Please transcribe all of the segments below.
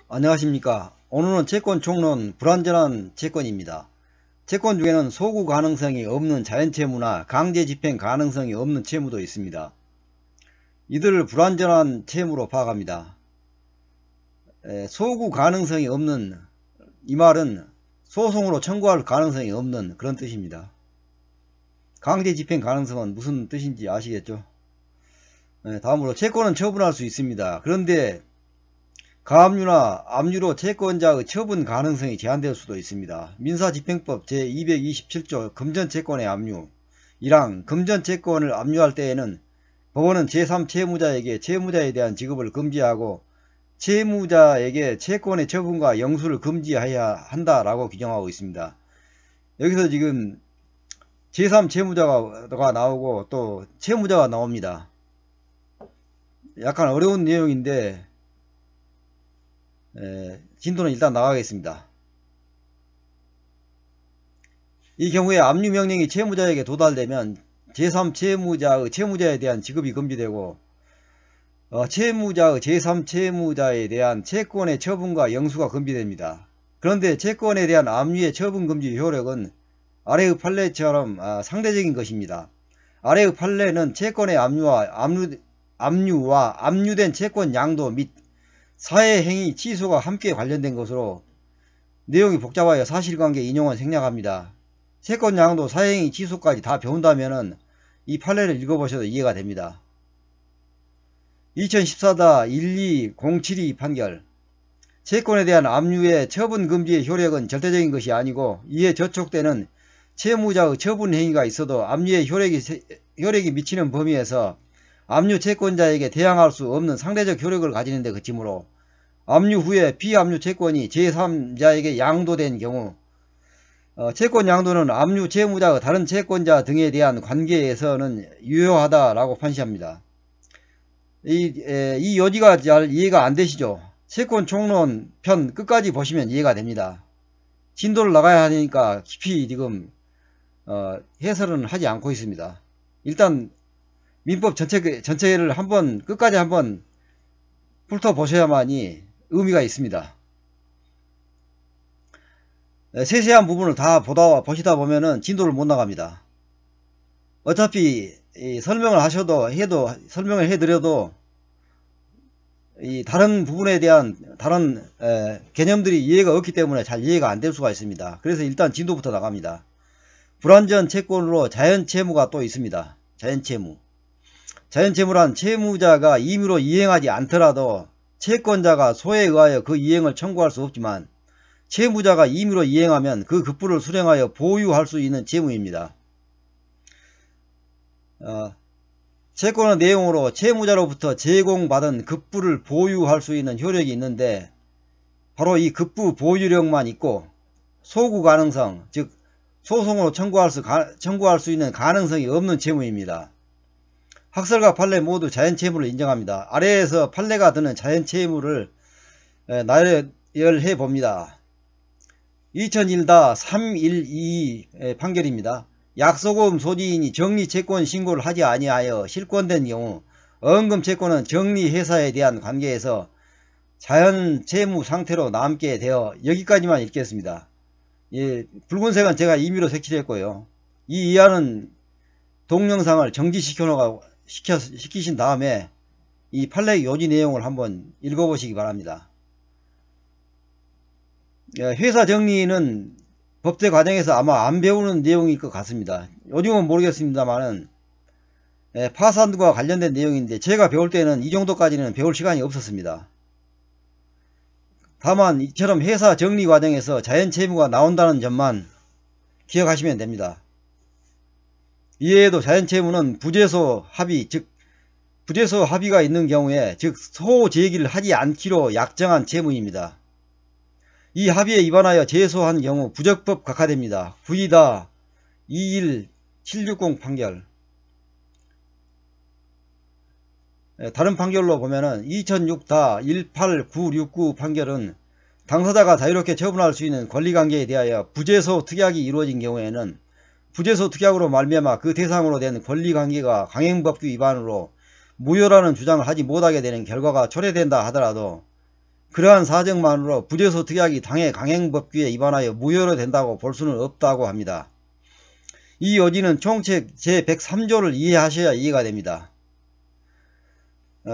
안녕하십니까. 오늘은 채권 총론 불완전한 채권입니다. 채권 중에는 소구 가능성이 없는 자연채무나 강제 집행 가능성이 없는 채무도 있습니다. 이들을 불완전한 채무로 파악합니다. 소구 가능성이 없는, 이 말은 소송으로 청구할 가능성이 없는 그런 뜻입니다. 강제 집행 가능성은 무슨 뜻인지 아시겠죠? 다음으로 채권은 처분할 수 있습니다. 그런데 가압류나 압류로 채권자의 처분 가능성이 제한될 수도 있습니다. 민사집행법 제227조 금전채권의 압류 1항 금전채권을 압류할 때에는 법원은 제3채무자에게 채무자에 대한 지급을 금지하고 채무자에게 채권의 처분과 영수를 금지해야 한다라고 규정하고 있습니다. 여기서 지금 제3채무자가 나오고 또 채무자가 나옵니다. 약간 어려운 내용인데 진도는 일단 나가겠습니다. 이 경우에 압류명령이 채무자에게 도달되면 제3채무자의 채무자에 대한 지급이 금지되고 채무자의 제3채무자에 대한 채권의 처분과 영수가 금지됩니다. 그런데 채권에 대한 압류의 처분 금지 효력은 아래의 판례처럼 상대적인 것입니다. 아래의 판례는 채권의 압류와 압류된 채권 양도 및 사회행위 취소가 함께 관련된 것으로 내용이 복잡하여 사실관계 인용은 생략합니다. 채권 양도 사회행위 취소까지 다 배운다면 이 판례를 읽어보셔도 이해가 됩니다. 2014-12072 판결 채권에 대한 압류의 처분 금지의 효력은 절대적인 것이 아니고 이에 저촉되는 채무자의 처분 행위가 있어도 압류의 효력이 미치는 범위에서 압류 채권자에게 대항할 수 없는 상대적 효력을 가지는 데 그치므로 압류 후에 비압류 채권이 제3자에게 양도된 경우 채권 양도는 압류 채무자의 다른 채권자 등에 대한 관계에서는 유효하다라고 판시합니다. 이 요지가 잘 이해가 안 되시죠? 채권 총론 편 끝까지 보시면 이해가 됩니다. 진도를 나가야 하니까 깊이 지금 해설은 하지 않고 있습니다. 일단 민법 전체를 끝까지 한번 훑어보셔야만이 의미가 있습니다. 세세한 부분을 다 보시다 보면은 진도를 못 나갑니다. 어차피 설명을 설명을 해드려도 이 다른 부분에 대한 다른 개념들이 이해가 없기 때문에 잘 이해가 안 될 수가 있습니다. 그래서 일단 진도부터 나갑니다. 불완전 채권으로 자연채무가 또 있습니다. 자연채무. 자연채무란 채무자가 임의로 이행하지 않더라도 채권자가 소에 의하여 그 이행을 청구할 수 없지만 채무자가 임의로 이행하면 그 급부를 수령하여 보유할 수 있는 채무입니다. 채권의 내용으로 채무자로부터 제공받은 급부를 보유할 수 있는 효력이 있는데 바로 이 급부 보유력만 있고 소구 가능성, 즉 소송으로 청구할 수 있는 가능성이 없는 채무입니다. 학설과 판례 모두 자연채무를 인정합니다. 아래에서 판례가 드는 자연채무를 나열해 봅니다. 2001-312 판결입니다. 약소금 소지인이 정리채권 신고를 하지 아니하여 실권된 경우 어음금채권은 정리회사에 대한 관계에서 자연채무 상태로 남게 되어 여기까지만 읽겠습니다. 붉은색은 제가 임의로 색칠했고요. 이 이하는 동영상을 시키신 다음에 이 판례 요지 내용을 한번 읽어보시기 바랍니다. 회사 정리는 법제 과정에서 아마 안 배우는 내용일 것 같습니다. 요즘은 모르겠습니다만은 파산과 관련된 내용인데 제가 배울 때는 이 정도까지는 배울 시간이 없었습니다. 다만 이처럼 회사 정리 과정에서 자연채무가 나온다는 점만 기억하시면 됩니다. 이외에도 자연채무는 부재소 합의, 즉 부재소 합의가 있는 경우에 즉 소제기를 하지 않기로 약정한 채무입니다. 이 합의에 위반하여 제소한 경우 부적법 각하됩니다. 구이다 21760 판결. 다른 판결로 보면은 2006-18969 판결은 당사자가 자유롭게 처분할 수 있는 권리관계에 대하여 부재소 특약이 이루어진 경우에는 부재소 특약으로 말미암아 그 대상으로 된 권리관계가 강행법규 위반으로 무효라는 주장을 하지 못하게 되는 결과가 초래된다 하더라도 그러한 사정만으로 부재소특약이 당해 강행법규에 위반하여 무효로 된다고 볼 수는 없다고 합니다. 이 요지는 총책 제103조를 이해하셔야 이해가 됩니다.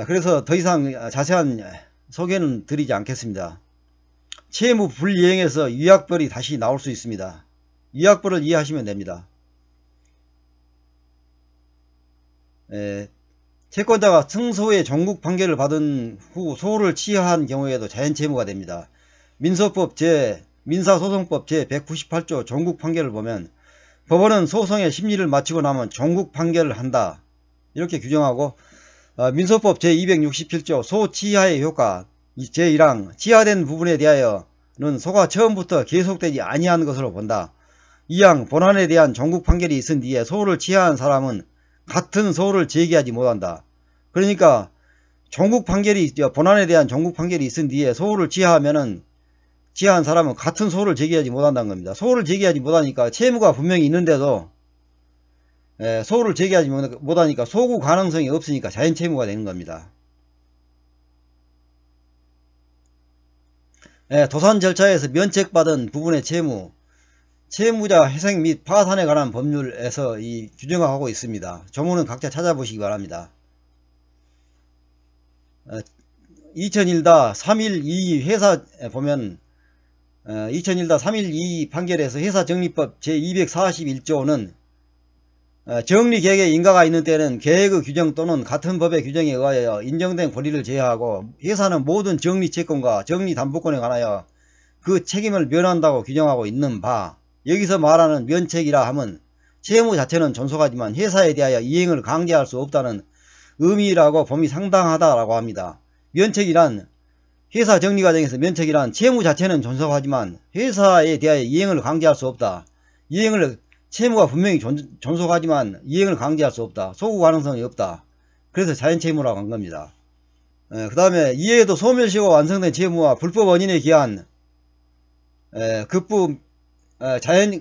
그래서 더 이상 자세한 소개는 드리지 않겠습니다. 채무 불이행에서 위약벌이 다시 나올 수 있습니다. 위약벌을 이해하시면 됩니다. 채권자가 승소의 종국 판결을 받은 후 소를 취하한 경우에도 자연채무가 됩니다. 민사소송법 제198조 종국 판결을 보면 법원은 소송의 심리를 마치고 나면 종국 판결을 한다 이렇게 규정하고, 민소법 제267조 소취하의 효과 제1항 취하된 부분에 대하여는 소가 처음부터 계속되지 아니한 것으로 본다. 2항 본안에 대한 종국 판결이 있은 뒤에 소를 취하한 사람은 같은 소를 제기하지 못한다. 그러니까 본안에 대한 종국 판결이 있은 뒤에 소를 취하한 사람은 같은 소를 제기하지 못한다는 겁니다. 소를 제기하지 못하니까 채무가 분명히 있는데도 소를 제기하지 못하니까 소구 가능성이 없으니까 자연채무가 되는 겁니다. 도산 절차에서 면책받은 부분의 채무자 회생 및 파산에 관한 법률에서 규정하고 있습니다. 조문은 각자 찾아보시기 바랍니다. 2001-3.1.2 회사 보면 2001-3.1.2 판결에서 회사정리법 제241조는 정리계획에 인가가 있는 때는 계획의 규정 또는 같은 법의 규정에 의하여 인정된 권리를 제하고 회사는 모든 정리채권과 정리담보권에 관하여 그 책임을 면한다고 규정하고 있는 바, 여기서 말하는 면책이라 함은 채무 자체는 존속하지만 회사에 대하여 이행을 강제할 수 없다는 의미라고 봄이 상당하다라고 합니다. 면책이란 회사 정리 과정에서 면책이란 채무 자체는 존속하지만 회사에 대하여 이행을 강제할 수 없다. 채무가 분명히 존속하지만 이행을 강제할 수 없다. 소구 가능성이 없다. 그래서 자연채무라고 한 겁니다. 그 다음에 이에도 소멸시효가 완성된 채무와 불법 원인에 기한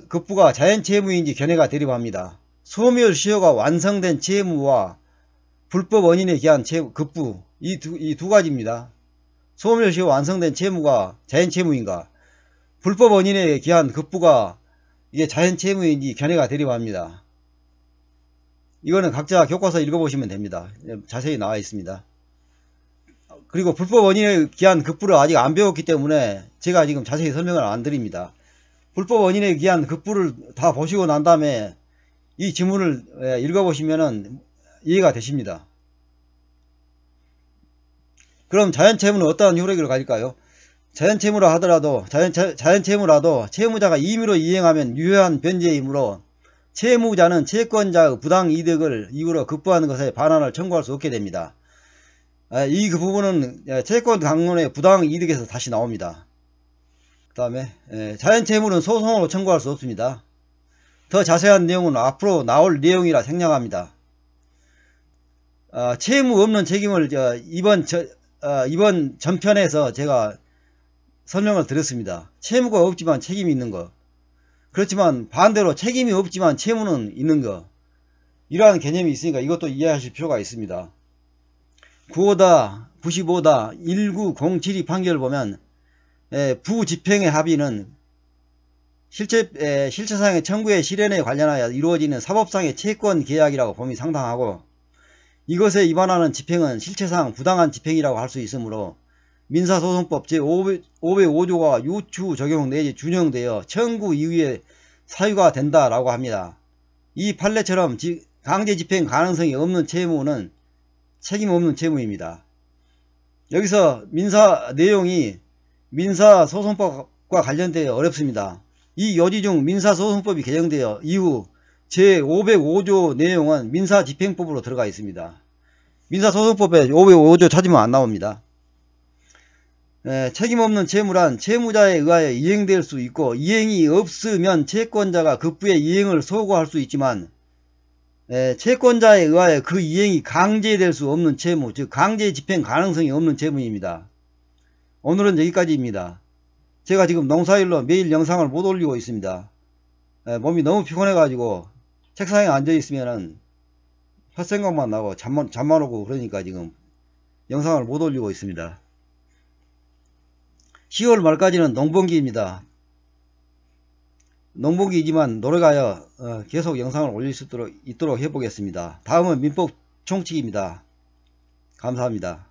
급부가 자연채무인지 견해가 대립합니다. 소멸시효가 완성된 채무와 불법 원인에 기한 급부 이 두 가지입니다. 소멸시효 완성된 채무가 자연채무인가, 불법 원인에 기한 급부가 이게 자연채무인지 견해가 대립합니다. 이거는 각자 교과서 읽어보시면 됩니다. 자세히 나와 있습니다. 그리고 불법 원인에 기한 급부를 아직 안 배웠기 때문에 제가 지금 자세히 설명을 안 드립니다. 불법 원인에 기한 급부를 다 보시고 난 다음에 이 지문을 읽어보시면 이해가 되십니다. 그럼 자연채무는 어떠한 효력을 가질까요? 자연채무라 하더라도 자연채무라도 채무자가 임의로 이행하면 유효한 변제이므로 채무자는 채권자의 부당이득을 이유로 급부하는 것에 반환을 청구할 수 없게 됩니다. 이 부분은 채권 강론의 부당이득에서 다시 나옵니다. 그 다음에 자연채무는 소송으로 청구할 수 없습니다. 더 자세한 내용은 앞으로 나올 내용이라 생략합니다. 채무 없는 책임을 이번 전편에서 제가 설명을 드렸습니다. 채무가 없지만 책임이 있는 거. 그렇지만 반대로 책임이 없지만 채무는 있는 거. 이러한 개념이 있으니까 이것도 이해하실 필요가 있습니다. 95-1907이 판결을 보면 부집행의 합의는 실체상의 청구의 실현에 관련하여 이루어지는 사법상의 채권 계약이라고 봄이 상당하고, 이것에 위반하는 집행은 실체상 부당한 집행이라고 할 수 있으므로 민사소송법 제505조가 유추 적용 내지 준용되어 청구 이후에 사유가 된다라고 합니다. 이 판례처럼 강제 집행 가능성이 없는 채무는 책임 없는 채무입니다. 여기서 민사 내용이 민사소송법과 관련되어 어렵습니다. 이 요지 중 민사소송법이 개정되어 이후 제505조 내용은 민사집행법으로 들어가 있습니다. 민사소송법에 505조 찾으면 안 나옵니다. 책임 없는 채무란 채무자에 의하여 이행될 수 있고, 이행이 없으면 채권자가 급부의 이행을 소구할 수 있지만 채권자에 의하여 그 이행이 강제될 수 없는 채무, 즉 강제 집행 가능성이 없는 채무입니다. 오늘은 여기까지입니다. 제가 지금 농사일로 매일 영상을 못 올리고 있습니다. 몸이 너무 피곤해 가지고 책상에 앉아 있으면은 헛생각만 나고 잠만 오고 그러니까 지금 영상을 못 올리고 있습니다. 10월 말까지는 농번기입니다. 농번기이지만 노력하여 계속 영상을 올릴 수 있도록 해보겠습니다. 다음은 민법 총칙입니다. 감사합니다.